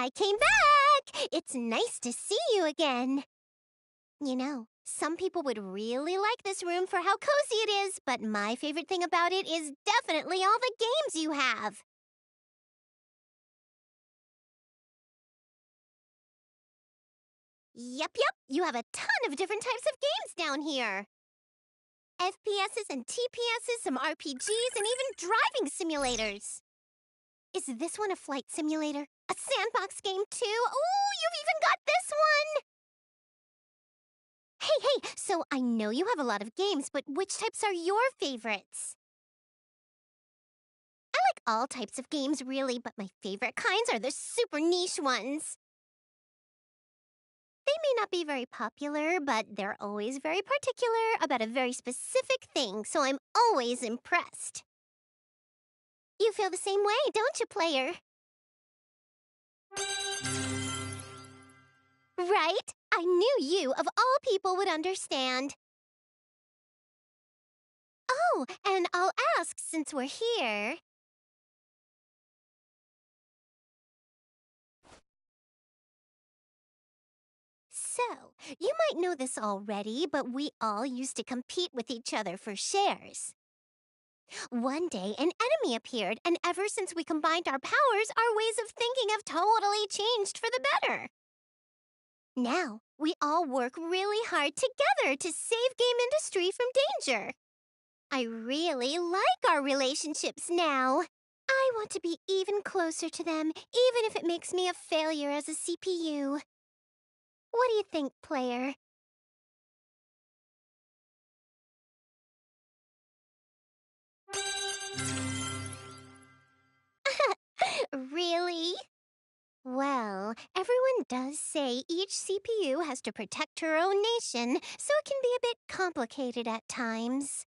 I came back! It's nice to see you again. You know, some people would really like this room for how cozy it is, but my favorite thing about it is definitely all the games you have. Yep, you have a ton of different types of games down here. FPSs and TPSs, some RPGs, and even driving simulators. Is this one a flight simulator? A sandbox game too? Ooh, you've even got this one! Hey, so I know you have a lot of games, but which types are your favorites? I like all types of games, really, but my favorite kinds are the super niche ones. They may not be very popular, but they're always very particular about a very specific thing, so I'm always impressed. You feel the same way, don't you, player? Right? I knew you, of all people, would understand. Oh, and I'll ask since we're here. So, you might know this already, but we all used to compete with each other for shares. One day, an enemy appeared, and ever since we combined our powers, our ways of thinking have totally changed for the better. Now, we all work really hard together to save game industry from danger. I really like our relationships now. I want to be even closer to them, even if it makes me a failure as a CPU. What do you think, player? Really? Well, everyone does say each CPU has to protect her own nation, so it can be a bit complicated at times.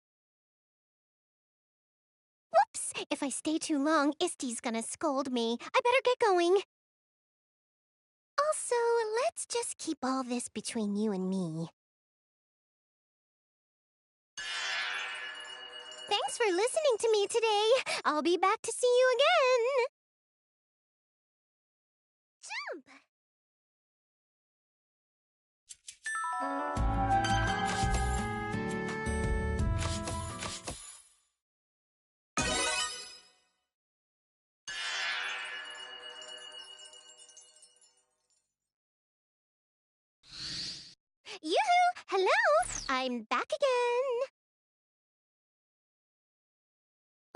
Whoops! If I stay too long, Isty's gonna scold me. I better get going. Also, let's just keep all this between you and me. Thanks for listening to me today. I'll be back to see you again. Jump! Yoo-hoo! Hello! I'm back again.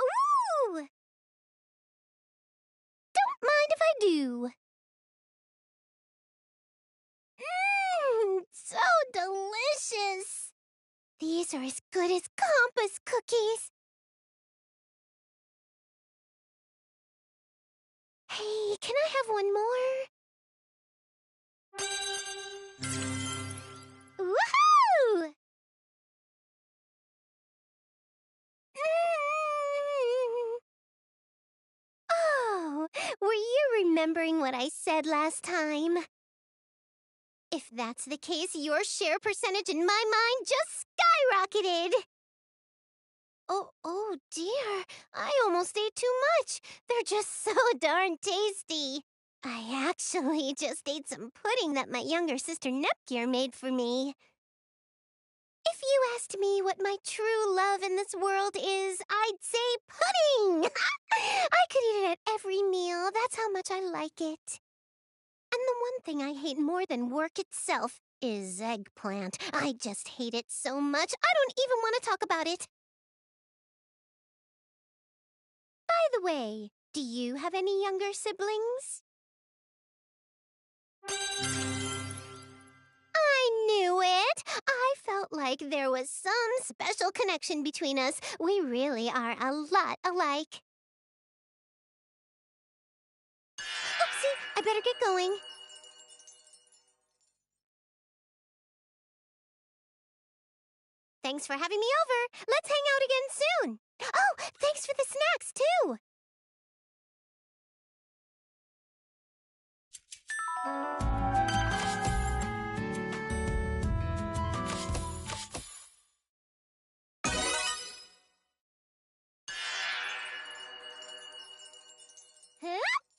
Ooh! Don't mind if I do. So delicious! These are as good as compass cookies. Hey, can I have one more? Woohoo! Oh, were you remembering what I said last time? If that's the case, your share percentage in my mind just skyrocketed. Oh dear, I almost ate too much. They're just so darn tasty. I actually just ate some pudding that my younger sister Neptunia made for me. If you asked me what my true love in this world is, I'd say pudding! I could eat it at every meal, that's how much I like it. And the one thing I hate more than work itself is eggplant. I just hate it so much, I don't even want to talk about it. By the way, do you have any younger siblings? I knew it! I felt like there was some special connection between us. We really are a lot alike. Oopsie, I better get going. Thanks for having me over. Let's hang out again soon. Oh, thanks for the snacks, too. Hup.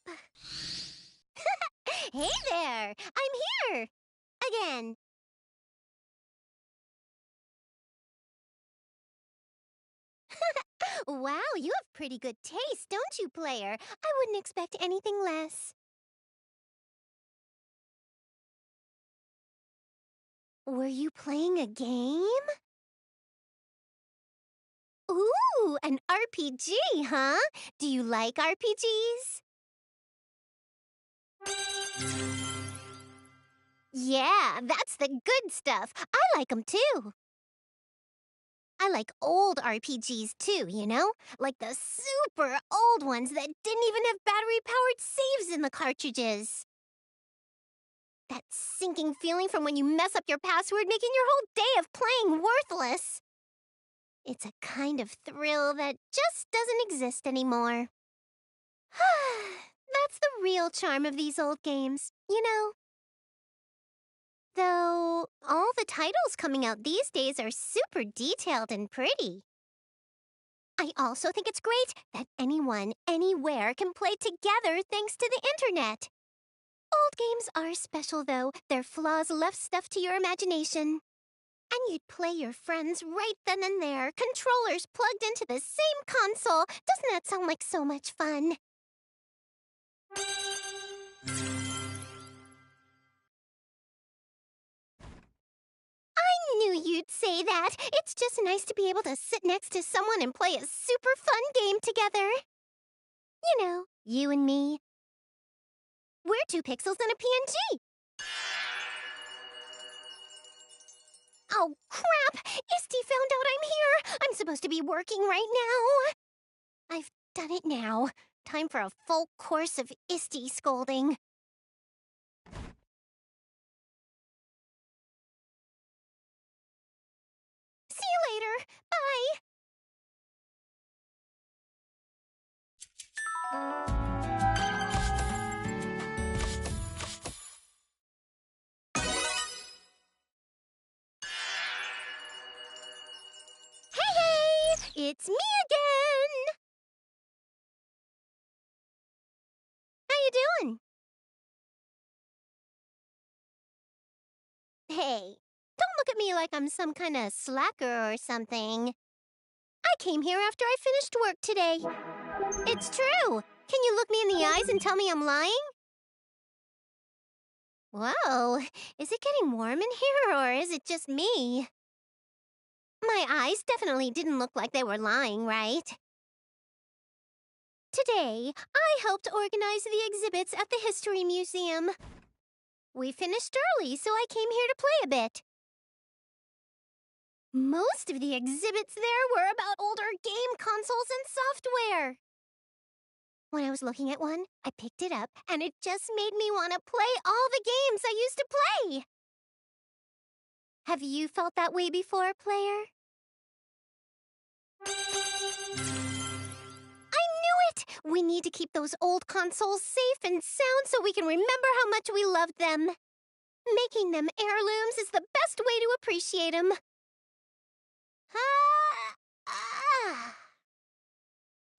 Hey there! I'm here! Again. Wow, you have pretty good taste, don't you, player? I wouldn't expect anything less. Were you playing a game? Ooh, an RPG, huh? Do you like RPGs? Yeah, that's the good stuff. I like 'em too. I like old RPGs too, you know? Like the super old ones that didn't even have battery-powered saves in the cartridges. That sinking feeling from when you mess up your password, making your whole day of playing worthless. It's a kind of thrill that just doesn't exist anymore. That's the real charm of these old games, you know? Though, all the titles coming out these days are super detailed and pretty. I also think it's great that anyone, anywhere can play together thanks to the internet. Old games are special, though. Their flaws left stuff to your imagination. And you'd play your friends right then and there, controllers plugged into the same console. Doesn't that sound like so much fun? I knew you'd say that. It's just nice to be able to sit next to someone and play a super fun game together. You know, you and me. We're 2 pixels and a PNG. Oh, crap! Isty found out I'm here! I'm supposed to be working right now! I've done it now. Time for a full course of Isty scolding. See you later! Bye! Hey! It's me again! How you doing? Hey, don't look at me like I'm some kind of slacker or something. I came here after I finished work today. It's true. Can you look me in the eyes and tell me I'm lying? Whoa, is it getting warm in here or is it just me? My eyes definitely didn't look like they were lying, right? Today, I helped organize the exhibits at the History Museum. We finished early, so I came here to play a bit. Most of the exhibits there were about older game consoles and software. When I was looking at one, I picked it up, and it just made me want to play all the games I used to play. Have you felt that way before, player? I knew it! We need to keep those old consoles safe and sound so we can remember how much we loved them. Making them heirlooms is the best way to appreciate them.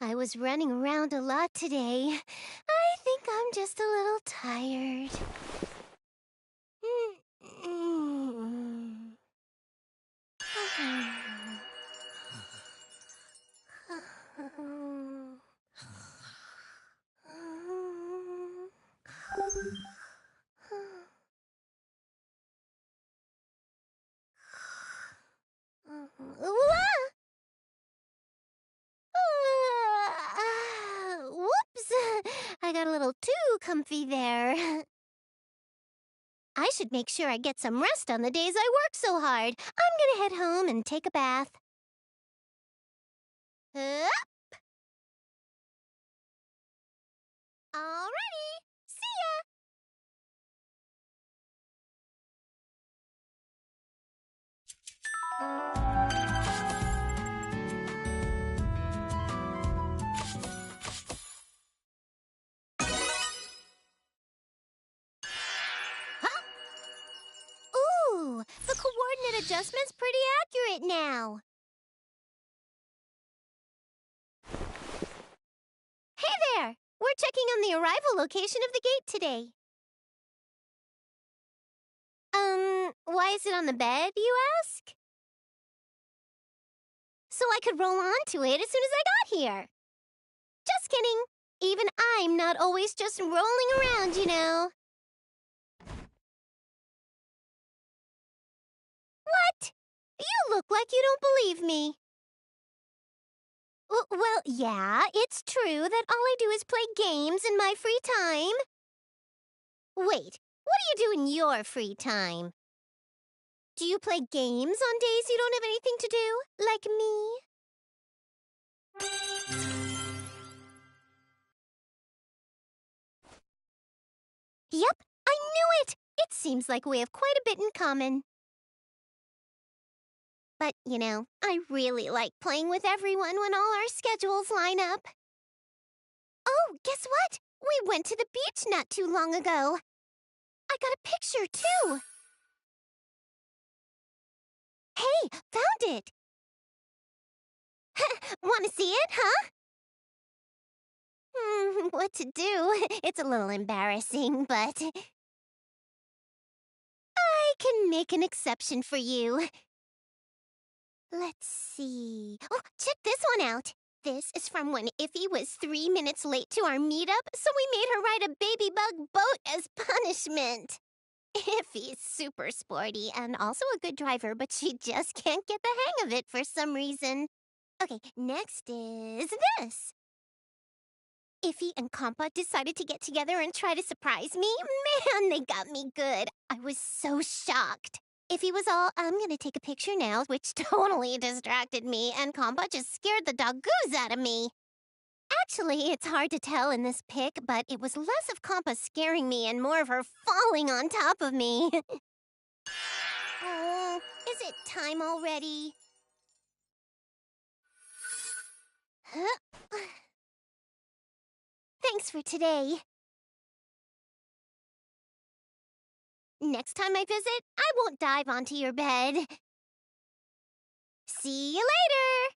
I was running around a lot today. I think I'm just a little tired. Whoops! I got a little too comfy there. I should make sure I get some rest on the days I work so hard. I'm gonna head home and take a bath. Up! Alrighty! See ya! Huh? Ooh! The coordinate adjustment's pretty accurate now. Hey there! We're checking on the arrival location of the gate today. Why is it on the bed, you ask? So I could roll onto it as soon as I got here. Just kidding. Even I'm not always just rolling around, you know. What? You look like you don't believe me. Well, yeah, it's true that all I do is play games in my free time. Wait, what do you do in your free time? Do you play games on days you don't have anything to do, like me? Yep, I knew it! It seems like we have quite a bit in common. But, you know, I really like playing with everyone when all our schedules line up. Oh, guess what? We went to the beach not too long ago. I got a picture, too. Hey, found it. Want to see it, huh? What to do? It's a little embarrassing, but I can make an exception for you. Let's see. Oh, check this one out. This is from when Iffy was 3 minutes late to our meetup, so we made her ride a baby bug boat as punishment. Iffy's super sporty and also a good driver, but she just can't get the hang of it for some reason. Okay, next is this. Iffy and Compa decided to get together and try to surprise me. Man, they got me good. I was so shocked. Iffy was all, I'm gonna take a picture now, which totally distracted me, and Compa just scared the doggoose out of me. Actually, it's hard to tell in this pic, but it was less of Compa scaring me and more of her falling on top of me. Oh, is it time already? Huh? Thanks for today. Next time I visit, I won't dive onto your bed. See you later!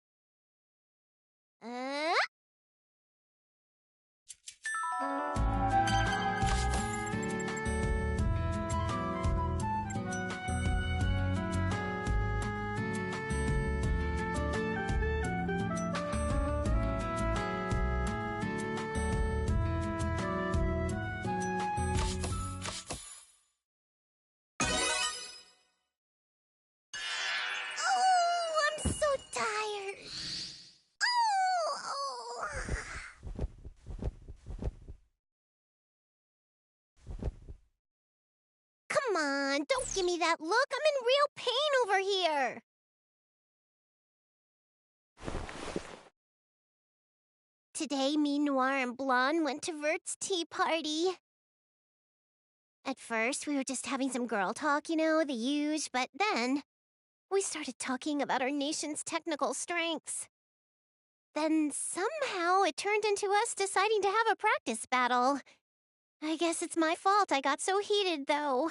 Oh, I'm so tired. Oh. Come on, don't give me that look. I'm in real pain over here. Today, me, Noir, and Blonde went to Vert's tea party. At first, we were just having some girl talk, you know, the huge, but then we started talking about our nation's technical strengths. Then somehow it turned into us deciding to have a practice battle. I guess it's my fault I got so heated, though.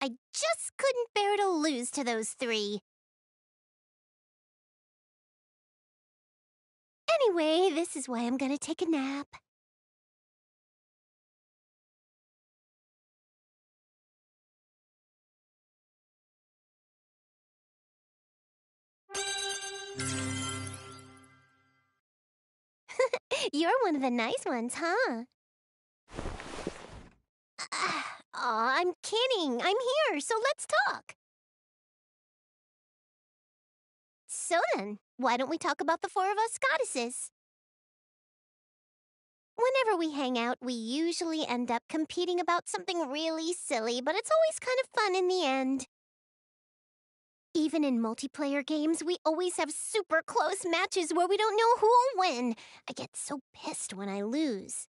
I just couldn't bear to lose to those three. Anyway, this is why I'm gonna take a nap. You're one of the nice ones, huh? Aw, I'm kidding. I'm here, so let's talk. So then, why don't we talk about the four of us goddesses? Whenever we hang out, we usually end up competing about something really silly, but it's always kind of fun in the end. Even in multiplayer games, we always have super close matches where we don't know who'll win. I get so pissed when I lose.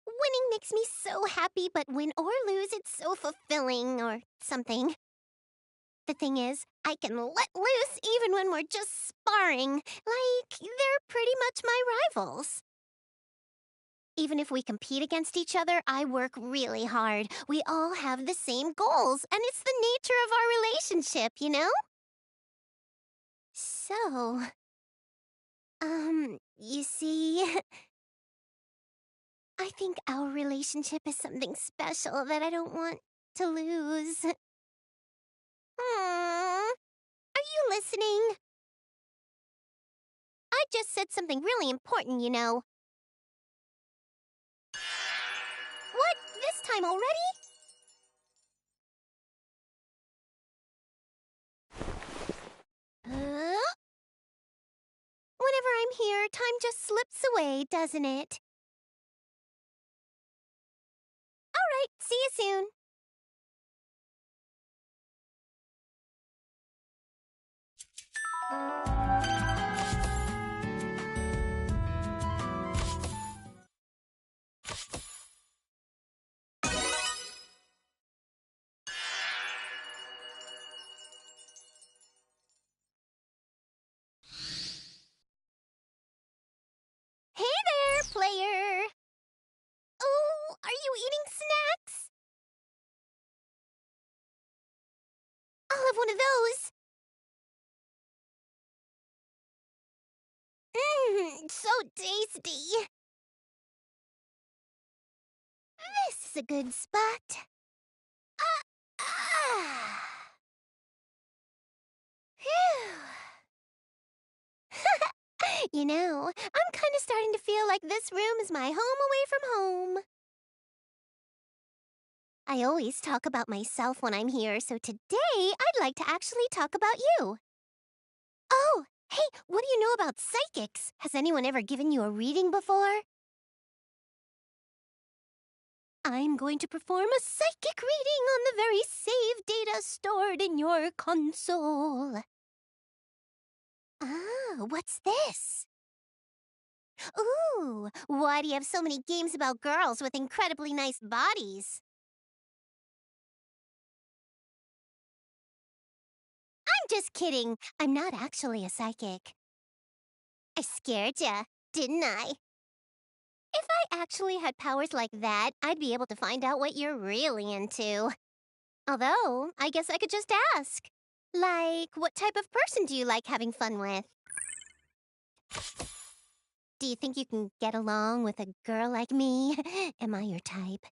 Winning makes me so happy, but win or lose, it's so fulfilling or something. The thing is, I can let loose even when we're just sparring, like they're pretty much my rivals. Even if we compete against each other, I work really hard. We all have the same goals, and it's the nature of our relationship, you know? So, you see, I think our relationship is something special that I don't want to lose. Are you listening? I just said something really important, you know. What? This time already? Whenever I'm here, time just slips away, doesn't it? All right, see you soon. Hey there, player! Oh, are you eating snacks? I'll have one of those. So tasty. This is a good spot. Phew. You know, I'm kind of starting to feel like this room is my home away from home. I always talk about myself when I'm here, so today I'd like to actually talk about you. Oh, hey, what do you know about psychics? Has anyone ever given you a reading before? I'm going to perform a psychic reading on the very save data stored in your console. Ah, what's this? Ooh, why do you have so many games about girls with incredibly nice bodies? I'm just kidding. I'm not actually a psychic. I scared ya, didn't I? If I actually had powers like that, I'd be able to find out what you're really into. Although, I guess I could just ask. Like, what type of person do you like having fun with? Do you think you can get along with a girl like me? Am I your type?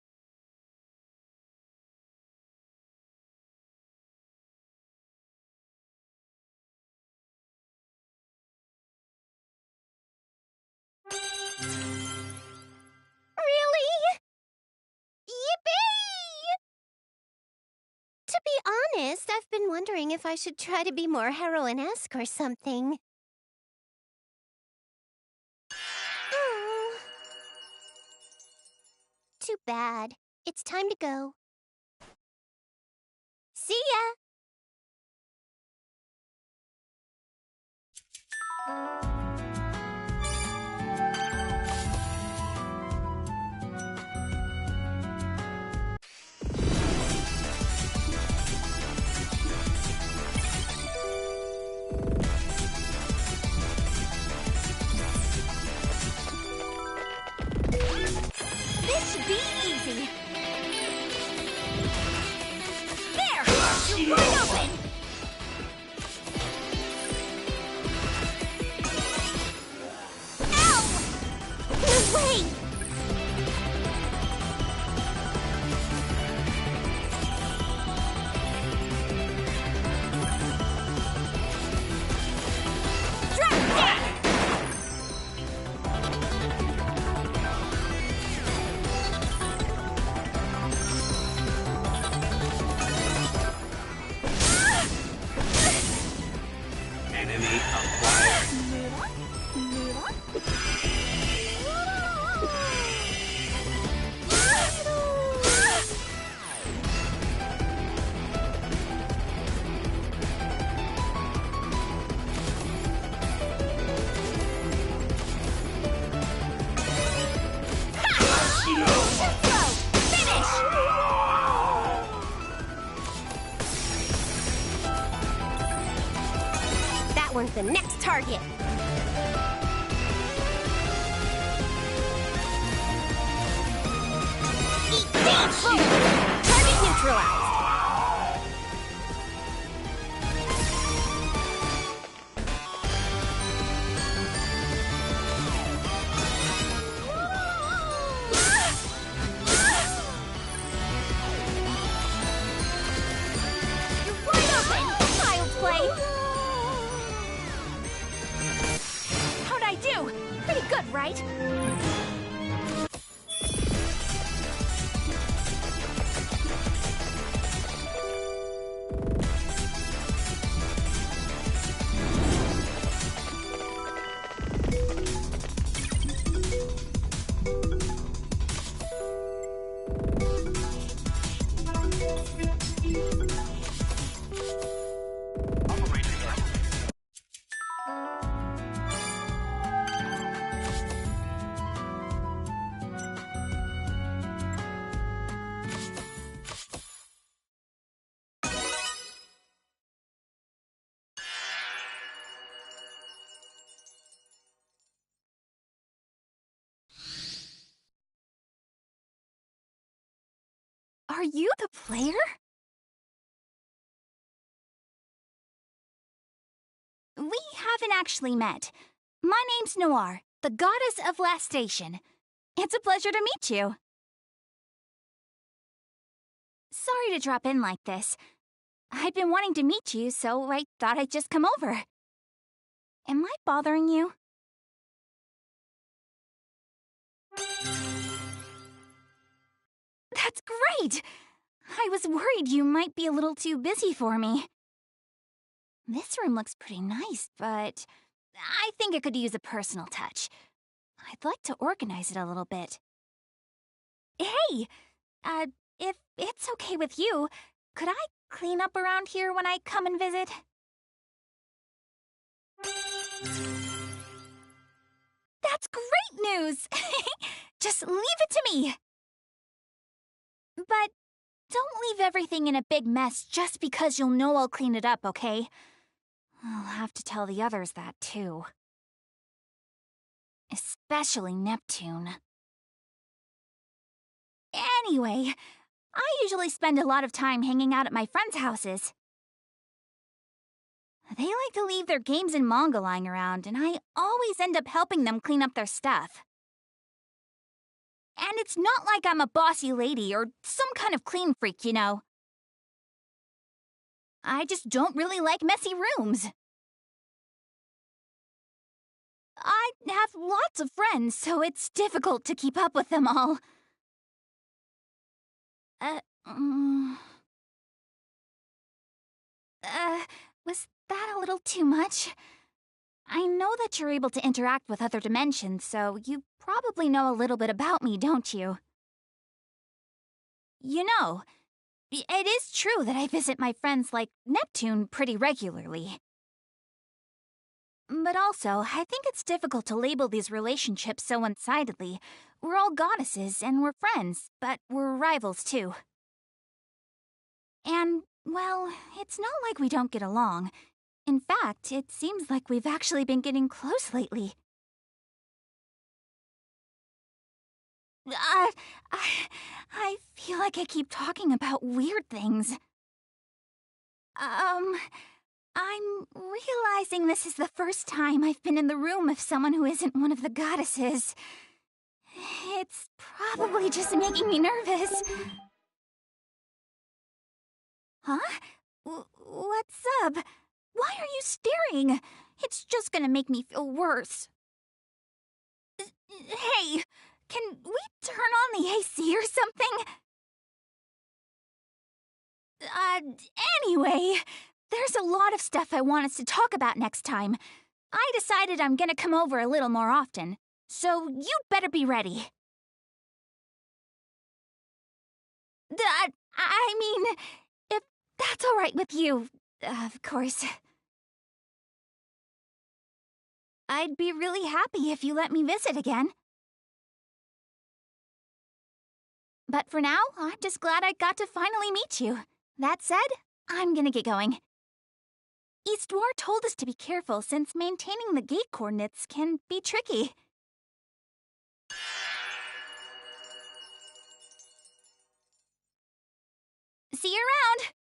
Really? Yippee! To be honest, I've been wondering if I should try to be more heroine-esque or something. Oh. Too bad. It's time to go. See ya! This should be easy. There! You're wide open! Ow! No way! Drop that! Enemy acquired. That one's the next target. Eat this! Target neutralized. right? Are you the player? We haven't actually met. My name's Noir, the goddess of Last Station. It's a pleasure to meet you. Sorry to drop in like this. I'd been wanting to meet you, so I thought I'd just come over. Am I bothering you? That's great! I was worried you might be a little too busy for me. This room looks pretty nice, but I think it could use a personal touch. I'd like to organize it a little bit. Hey! If it's okay with you, could I clean up around here when I come and visit? That's great news! Just leave it to me! But don't leave everything in a big mess just because you'll know I'll clean it up, okay? I'll have to tell the others that, too. Especially Neptune. Anyway, I usually spend a lot of time hanging out at my friends' houses. They like to leave their games and manga lying around, and I always end up helping them clean up their stuff. And it's not like I'm a bossy lady or some kind of clean freak, you know. I just don't really like messy rooms. I have lots of friends, so it's difficult to keep up with them all. Was that a little too much? I know that you're able to interact with other dimensions, so you probably know a little bit about me, don't you? You know, it is true that I visit my friends like Neptune pretty regularly. But also, I think it's difficult to label these relationships so one-sidedly. We're all goddesses, and we're friends, but we're rivals too. And, well, it's not like we don't get along. In fact, it seems like we've actually been getting close lately. I feel like I keep talking about weird things. I'm realizing this is the first time I've been in the room of someone who isn't one of the goddesses. It's probably just making me nervous. Huh? What's up? Why are you staring? It's just gonna make me feel worse. Hey, can we turn on the AC or something? Anyway, there's a lot of stuff I want us to talk about next time. I decided I'm gonna come over a little more often, so you'd better be ready. I mean, if that's all right with you, of course. I'd be really happy if you let me visit again. But for now, I'm just glad I got to finally meet you. That said, I'm gonna get going. VIIR told us to be careful since maintaining the gate coordinates can be tricky. See you around!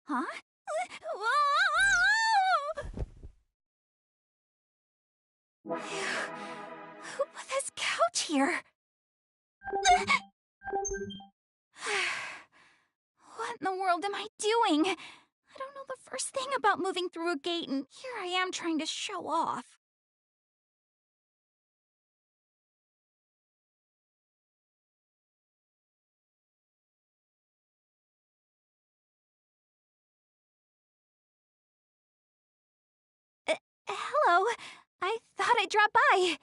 Huh? Whoa! Who put this couch here? What in the world am I doing? I don't know the first thing about moving through a gate, and here I am trying to show off. Hello. I thought I'd drop by.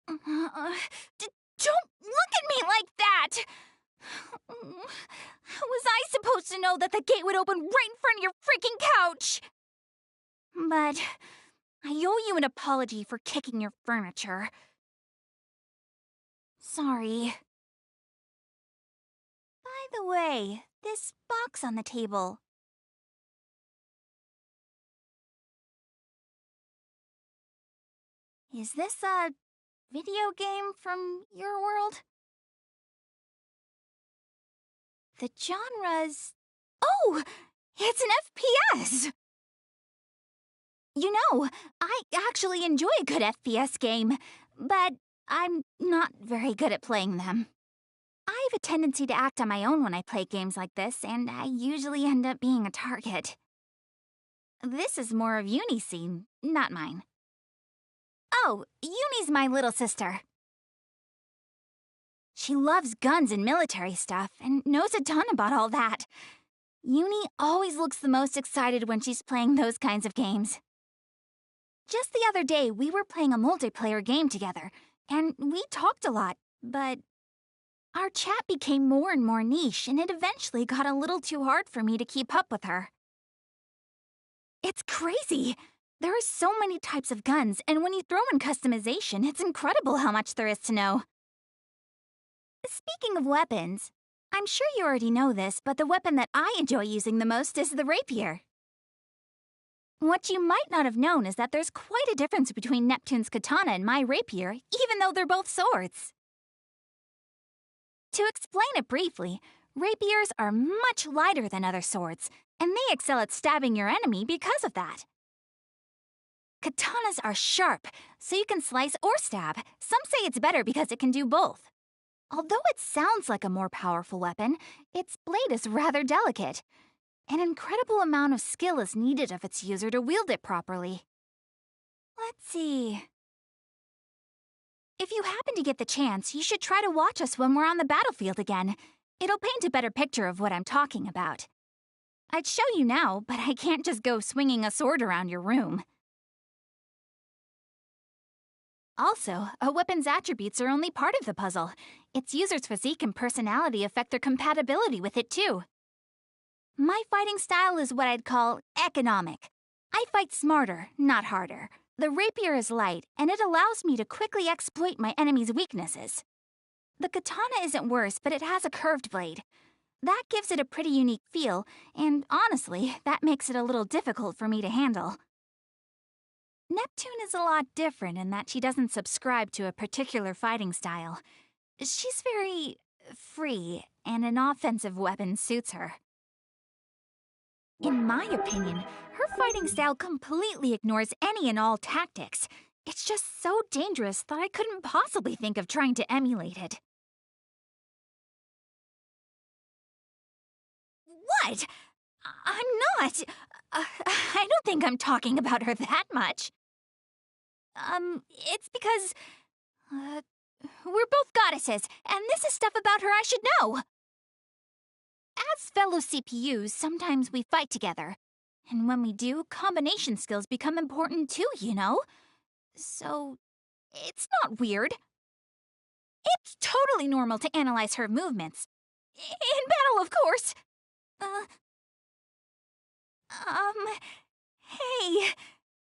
Don't look at me like that! How was I supposed to know that the gate would open right in front of your freaking couch? But I owe you an apology for kicking your furniture. Sorry. By the way, this box on the table. Is this a video game from your world? The genre's... Oh! It's an FPS! You know, I actually enjoy a good FPS game, but I'm not very good at playing them. I have a tendency to act on my own when I play games like this, and I usually end up being a target. This is more of Uni's scene, not mine. Oh, Uni's my little sister. She loves guns and military stuff, and knows a ton about all that. Uni always looks the most excited when she's playing those kinds of games. Just the other day, we were playing a multiplayer game together, and we talked a lot, but our chat became more and more niche, and it eventually got a little too hard for me to keep up with her. It's crazy! There are so many types of guns, and when you throw in customization, it's incredible how much there is to know. Speaking of weapons, I'm sure you already know this, but the weapon that I enjoy using the most is the rapier. What you might not have known is that there's quite a difference between Neptune's katana and my rapier, even though they're both swords. To explain it briefly, rapiers are much lighter than other swords, and they excel at stabbing your enemy because of that. Katanas are sharp, so you can slice or stab. Some say it's better because it can do both. Although it sounds like a more powerful weapon, its blade is rather delicate. An incredible amount of skill is needed of its user to wield it properly. Let's see. If you happen to get the chance, you should try to watch us when we're on the battlefield again. It'll paint a better picture of what I'm talking about. I'd show you now, but I can't just go swinging a sword around your room. Also, a weapon's attributes are only part of the puzzle. Its user's physique and personality affect their compatibility with it, too. My fighting style is what I'd call economic. I fight smarter, not harder. The rapier is light, and it allows me to quickly exploit my enemy's weaknesses. The katana isn't worse, but it has a curved blade. That gives it a pretty unique feel, and honestly, that makes it a little difficult for me to handle. Neptune is a lot different in that she doesn't subscribe to a particular fighting style. She's very free, and an offensive weapon suits her. In my opinion, her fighting style completely ignores any and all tactics. It's just so dangerous that I couldn't possibly think of trying to emulate it. What? I'm not. I don't think I'm talking about her that much. It's because, we're both goddesses, and this is stuff about her I should know. As fellow CPUs, sometimes we fight together. And when we do, combination skills become important too, you know? So, it's not weird. It's totally normal to analyze her movements. In battle, of course. Hey,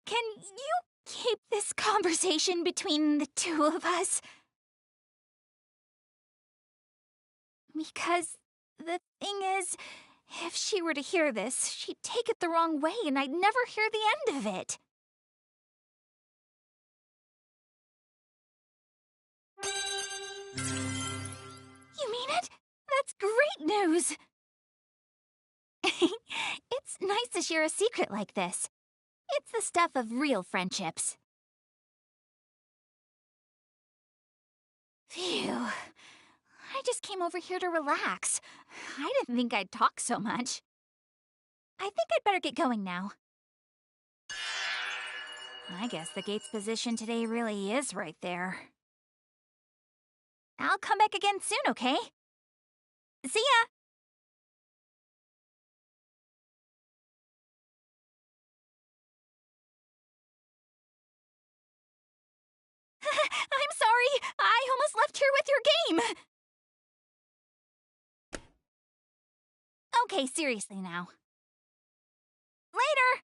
can you keep this conversation between the two of us? Because the thing is, if she were to hear this, she'd take it the wrong way and I'd never hear the end of it. You mean it? That's great news! It's nice to share a secret like this. It's the stuff of real friendships. Phew. I just came over here to relax. I didn't think I'd talk so much. I think I'd better get going now. I guess the gate's position today really is right there. I'll come back again soon, okay? See ya! I'm sorry! I almost left here with your game! Okay, seriously now. Later!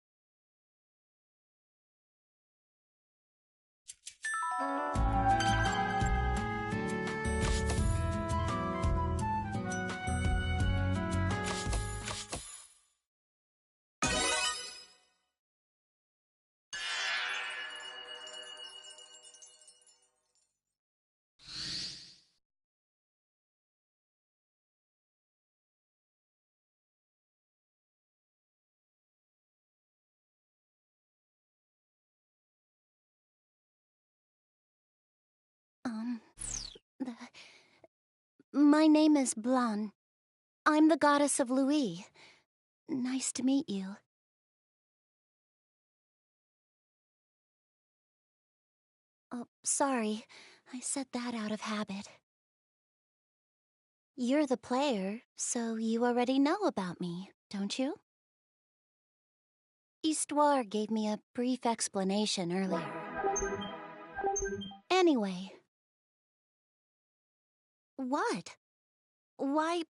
The... My name is Blanc. I'm the goddess of Louis. Nice to meet you. Oh, sorry. I said that out of habit. You're the player, so you already know about me, don't you? VIIR gave me a brief explanation earlier. Anyway. What? Why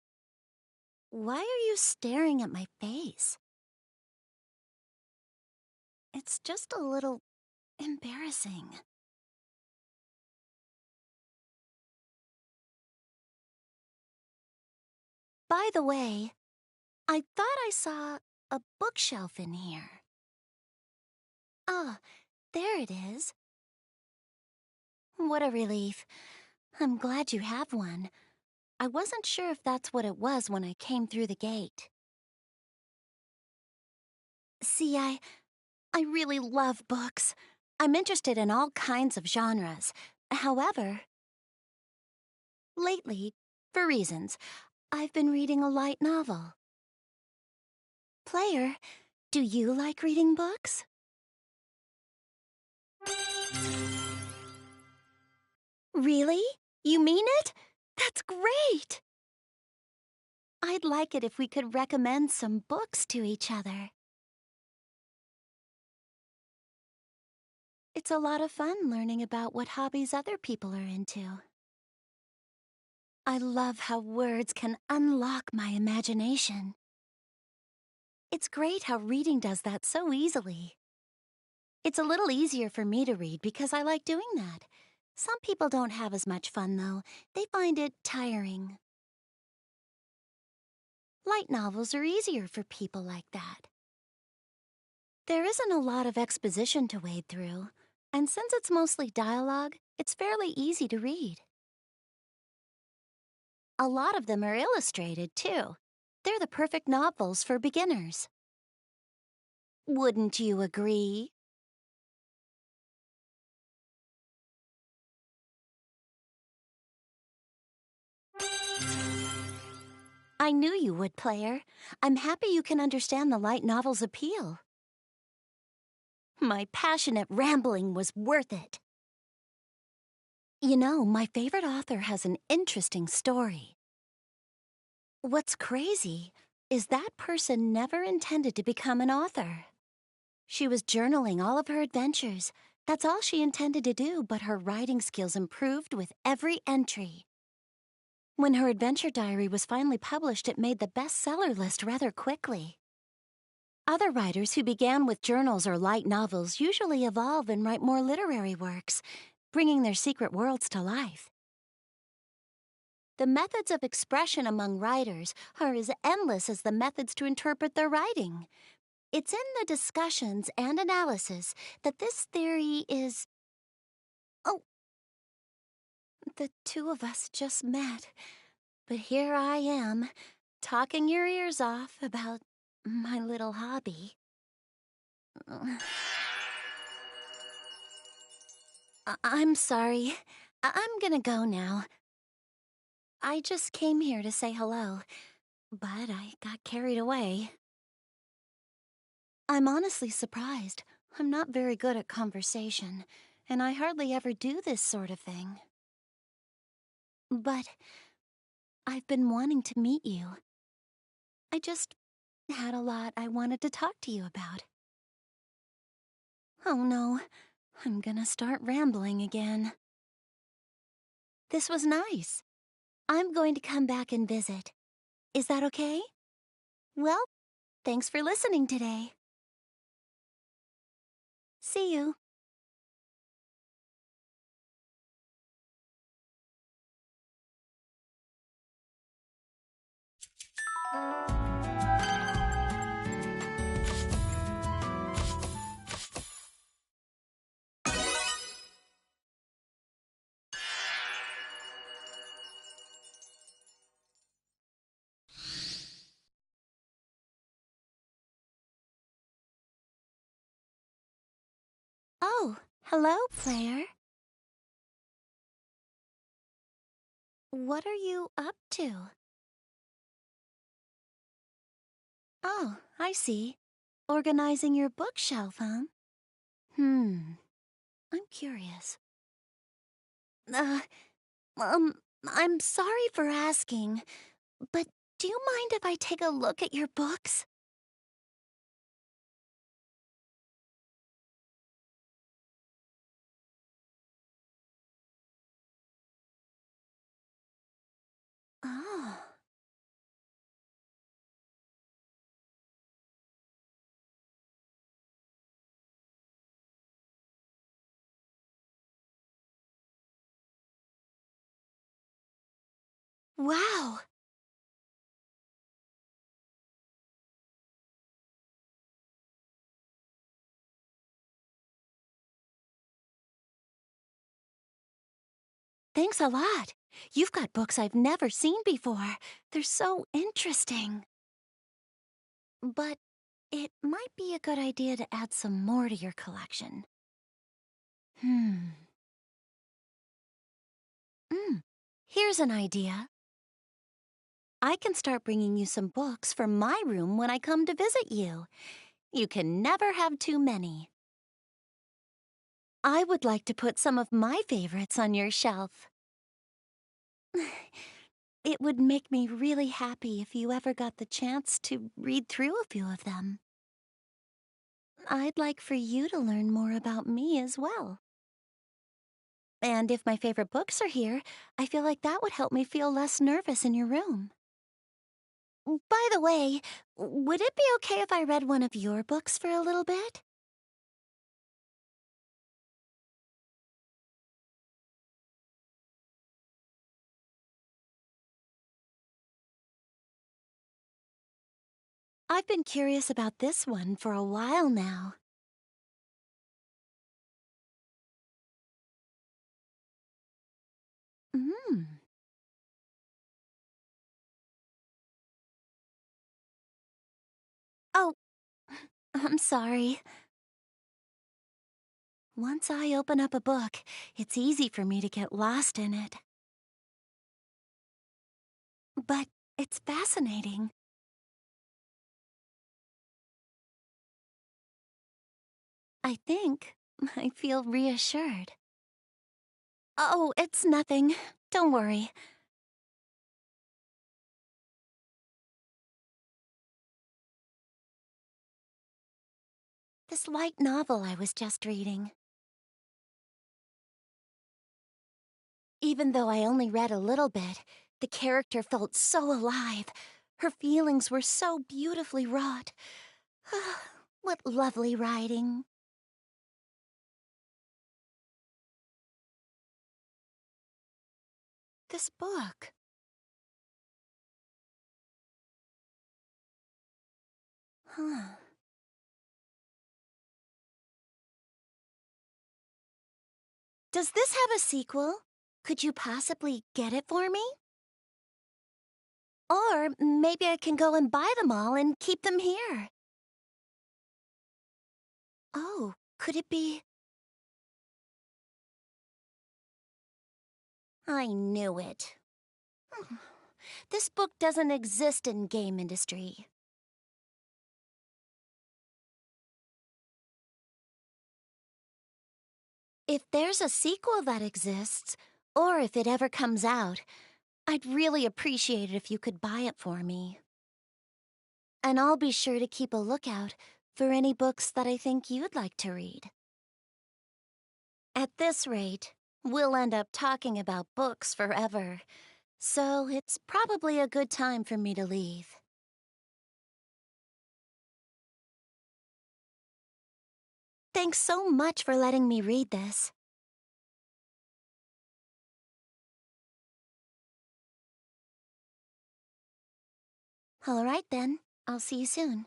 are you staring at my face? It's just a little embarrassing. By the way, I thought I saw a bookshelf in here. Ah, there it is. What a relief. I'm glad you have one. I wasn't sure if that's what it was when I came through the gate. See, I really love books. I'm interested in all kinds of genres. However, lately, for reasons, I've been reading a light novel. Player, do you like reading books? Really? You mean it? That's great! I'd like it if we could recommend some books to each other. It's a lot of fun learning about what hobbies other people are into. I love how words can unlock my imagination. It's great how reading does that so easily. It's a little easier for me to read because I like doing that. Some people don't have as much fun, though. They find it tiring. Light novels are easier for people like that. There isn't a lot of exposition to wade through, and since it's mostly dialogue, it's fairly easy to read. A lot of them are illustrated, too. They're the perfect novels for beginners. Wouldn't you agree? I knew you would, player. I'm happy you can understand the light novel's appeal. My passionate rambling was worth it. You know, my favorite author has an interesting story. What's crazy is that person never intended to become an author. She was journaling all of her adventures. That's all she intended to do, but her writing skills improved with every entry. When her adventure diary was finally published, it made the bestseller list rather quickly. Other writers who began with journals or light novels usually evolve and write more literary works, bringing their secret worlds to life. The methods of expression among writers are as endless as the methods to interpret their writing. It's in the discussions and analysis that this theory is... Oh, the two of us just met, but here I am, talking your ears off about my little hobby. I'm sorry. I'm gonna go now. I just came here to say hello, but I got carried away. I'm honestly surprised. I'm not very good at conversation, and I hardly ever do this sort of thing. But I've been wanting to meet you. I just had a lot I wanted to talk to you about. Oh no, I'm gonna start rambling again. This was nice. I'm going to come back and visit. Is that okay? Well, thanks for listening today. See you. Oh, hello, player. What are you up to? Oh, I see. Organizing your bookshelf, huh? I'm curious. Uh, um, I'm sorry for asking, but do you mind if I take a look at your books? Oh. Wow. Thanks a lot. You've got books I've never seen before. They're so interesting. But it might be a good idea to add some more to your collection. Hmm. Here's an idea. I can start bringing you some books from my room when I come to visit you. You can never have too many. I would like to put some of my favorites on your shelf. It would make me really happy if you ever got the chance to read through a few of them. I'd like for you to learn more about me as well. And if my favorite books are here, I feel like that would help me feel less nervous in your room. By the way, would it be okay if I read one of your books for a little bit? I've been curious about this one for a while now. Hmm. Oh, I'm sorry. Once I open up a book, it's easy for me to get lost in it. But it's fascinating. I think I feel reassured. Oh, it's nothing. Don't worry. This light novel I was just reading. Even though I only read a little bit, the character felt so alive. Her feelings were so beautifully wrought. What lovely writing. This book. Huh. Does this have a sequel? Could you possibly get it for me? Or maybe I can go and buy them all and keep them here. Oh, could it be? I knew it. This book doesn't exist in game industry. If there's a sequel that exists, or if it ever comes out, I'd really appreciate it if you could buy it for me. And I'll be sure to keep a lookout for any books that I think you'd like to read. At this rate, we'll end up talking about books forever, so it's probably a good time for me to leave. Thanks so much for letting me read this. All right then, I'll see you soon.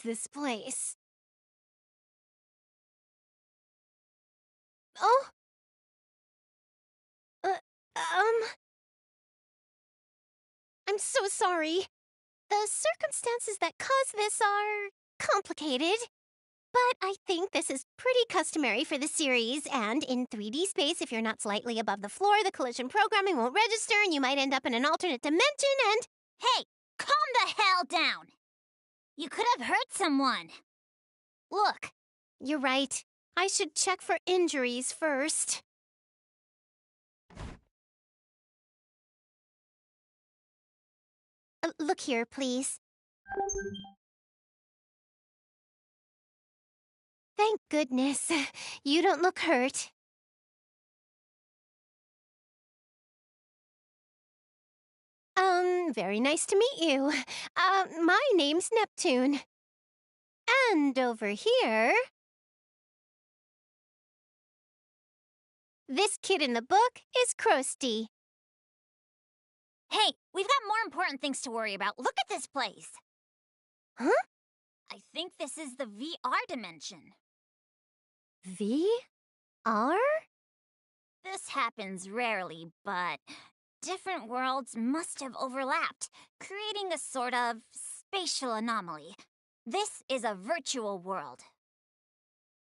this place? Oh? Uh, I'm so sorry. The circumstances that cause this are complicated. But I think this is pretty customary for the series, and in 3D space, if you're not slightly above the floor, the collision programming won't register and you might end up in an alternate dimension and— Hey, calm the hell down! You could have hurt someone. Look. You're right. I should check for injuries first. Look here, please. Thank goodness. You don't look hurt. Very nice to meet you. My name's Neptune. And over here... This kid in the book is Krusty. Hey, we've got more important things to worry about. Look at this place. Huh? I think this is the VIIR dimension. VIIR? This happens rarely, but different worlds must have overlapped, creating a sort of spatial anomaly. This is a virtual world.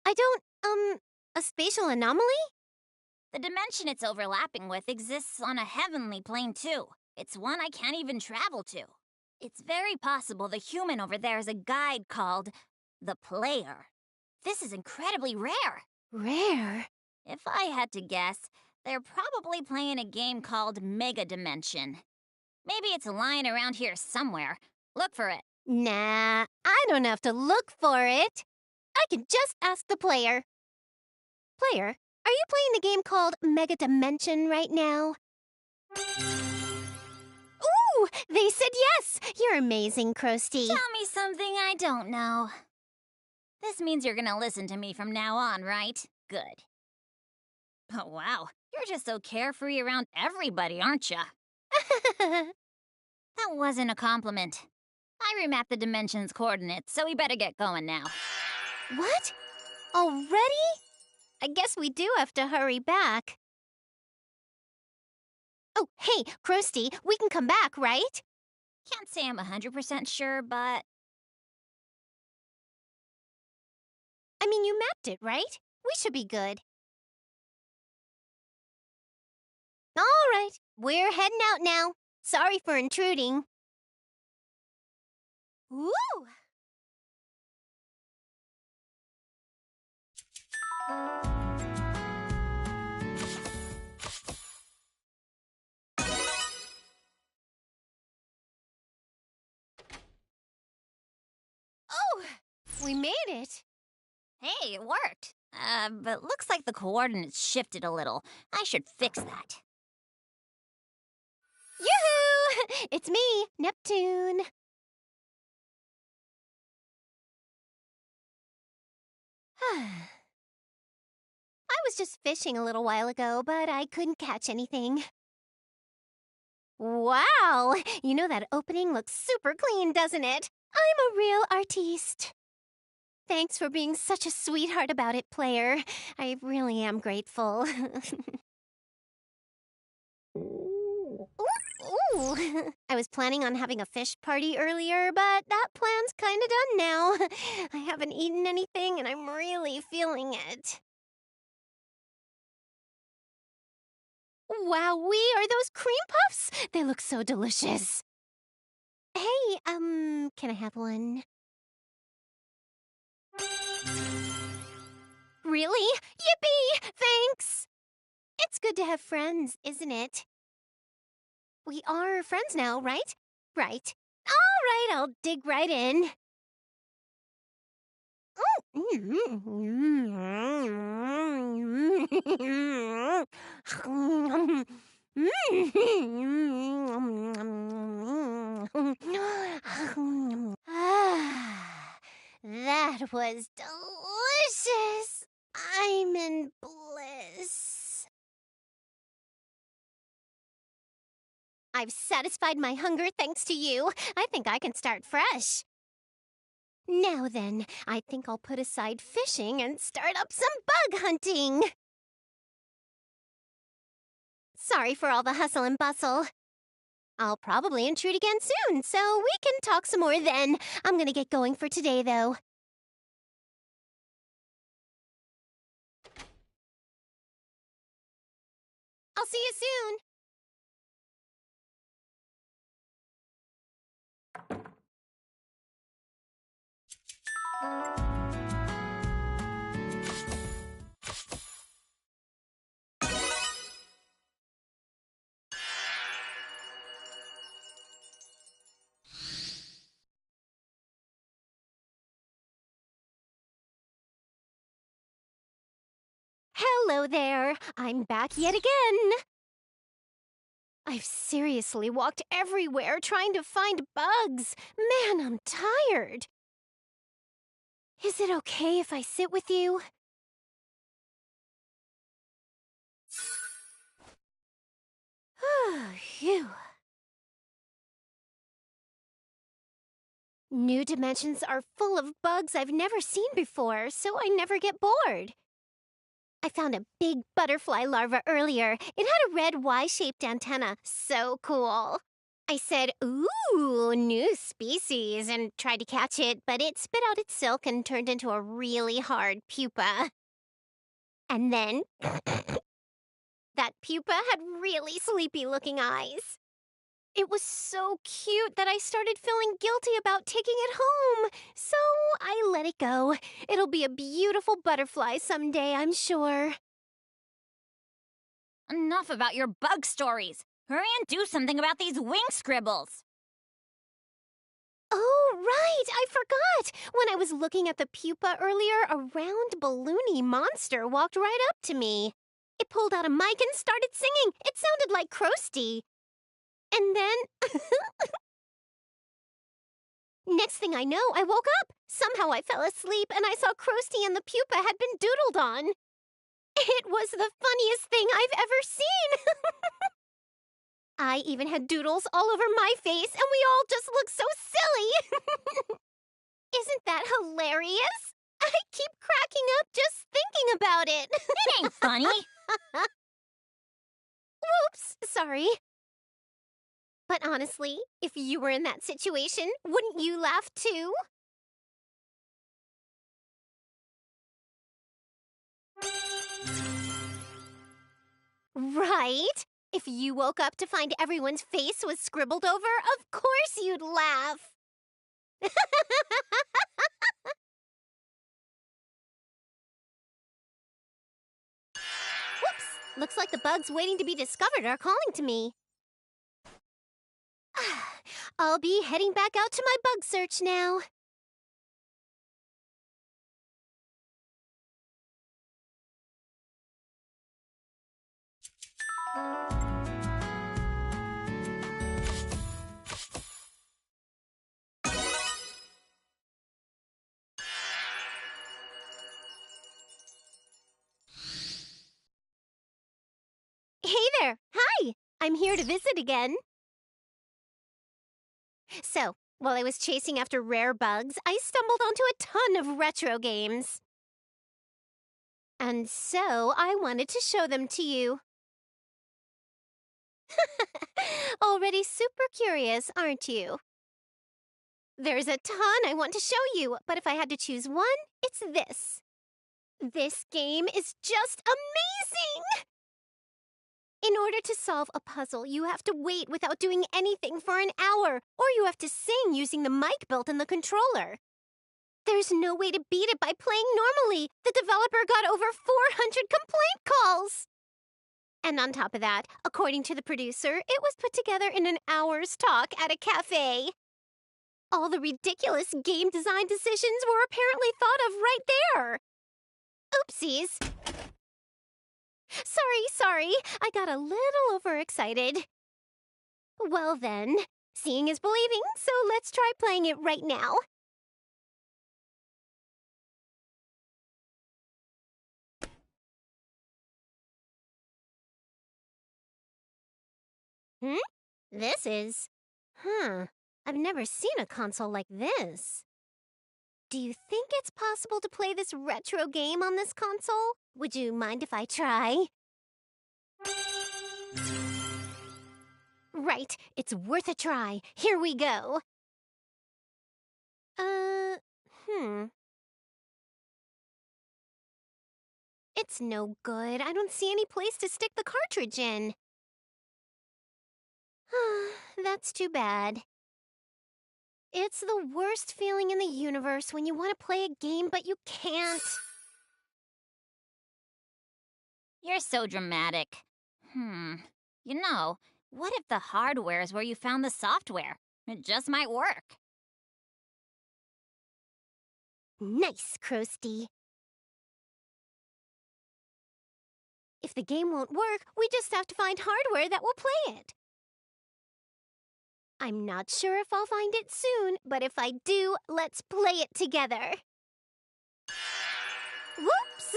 I don't, a spatial anomaly? The dimension it's overlapping with exists on a heavenly plane too. It's one I can't even travel to. It's very possible the human over there is a guide called the Player. This is incredibly rare. Rare? If I had to guess, they're probably playing a game called Megadimension. Maybe it's lying around here somewhere. Look for it. Nah, I don't have to look for it. I can just ask the player. Player, are you playing the game called Megadimension right now? Ooh, they said yes! You're amazing, Krusty. Tell me something I don't know. This means you're gonna listen to me from now on, right? Good. Oh, wow. You're just so carefree around everybody, aren't ya? That wasn't a compliment. I remapped the dimension's coordinates, so we better get going now. What? Already? I guess we do have to hurry back. Oh, hey, Krusty, we can come back, right? Can't say I'm 100% sure, but... I mean, you mapped it, right? We should be good. All right, we're heading out now. Sorry for intruding. Woo! Oh, we made it. Hey, it worked. But looks like the coordinates shifted a little. I should fix that. Yoo-hoo! It's me, Neptune. I was just fishing a little while ago, but I couldn't catch anything. Wow! You know that opening looks super clean, doesn't it? I'm a real artiste. Thanks for being such a sweetheart about it, player. I really am grateful. Ooh. I was planning on having a fish party earlier, but that plan's kinda done now. I haven't eaten anything and I'm really feeling it. Wowee, are those cream puffs? They look so delicious. Hey, can I have one? Really? Yippee! Thanks! It's good to have friends, isn't it? We are friends now, right? Right. All right, I'll dig right in. That was delicious. I'm in bliss. I've satisfied my hunger thanks to you. I think I can start fresh. Now then, I think I'll put aside fishing and start up some bug hunting. Sorry for all the hustle and bustle. I'll probably intrude again soon, so we can talk some more then. I'm gonna get going for today, though. I'll see you soon. Hello there. I'm back yet again. I've seriously walked everywhere trying to find bugs. Man, I'm tired. Is it okay if I sit with you? Phew. New dimensions are full of bugs I've never seen before, so I never get bored. I found a big butterfly larva earlier. It had a red Y-shaped antenna. So cool. I said, ooh, new species, and tried to catch it, but it spit out its silk and turned into a really hard pupa. And then, that pupa had really sleepy-looking eyes. It was so cute that I started feeling guilty about taking it home, so I let it go. It'll be a beautiful butterfly someday, I'm sure. Enough about your bug stories. Hurry and do something about these wing scribbles. Oh, right, I forgot. When I was looking at the pupa earlier, a round balloony monster walked right up to me. It pulled out a mic and started singing. It sounded like Krusty. And then... Next thing I know, I woke up. Somehow I fell asleep and I saw Krusty and the pupa had been doodled on. It was the funniest thing I've ever seen. I even had doodles all over my face and we all just looked so silly. Isn't that hilarious? I keep cracking up just thinking about it. It ain't funny. Whoops, sorry. But honestly, if you were in that situation, wouldn't you laugh too? Right? If you woke up to find everyone's face was scribbled over, of course you'd laugh. Whoops! Looks like the bugs waiting to be discovered are calling to me. I'll be heading back out to my bug search now. Hey there! Hi! I'm here to visit again. So, while I was chasing after rare bugs, I stumbled onto a ton of retro games. And so, I wanted to show them to you. Already super curious, aren't you? There's a ton I want to show you, but if I had to choose one, it's this. This game is just amazing! In order to solve a puzzle, you have to wait without doing anything for an hour, or you have to sing using the mic built in the controller. There's no way to beat it by playing normally. The developer got over 400 complaint calls. And on top of that, according to the producer, it was put together in an hour's talk at a cafe. All the ridiculous game design decisions were apparently thought of right there. Oopsies. Sorry, I got a little overexcited. Well then, seeing is believing, so let's try playing it right now. This is... I've never seen a console like this. Do you think it's possible to play this retro game on this console? Would you mind if I try? Right, it's worth a try. Here we go. It's no good. I don't see any place to stick the cartridge in. That's too bad. It's the worst feeling in the universe when you want to play a game but you can't. You're so dramatic. You know, what if the hardware is where you found the software? It just might work. Nice, Krusty. If the game won't work, we just have to find hardware that will play it. I'm not sure if I'll find it soon, but if I do, let's play it together. Whoops!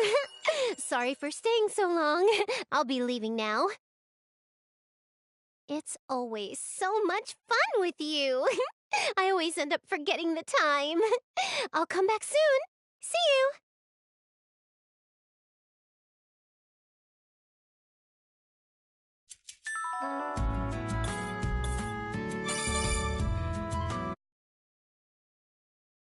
Sorry for staying so long. I'll be leaving now. It's always so much fun with you. I always end up forgetting the time. I'll come back soon. See you!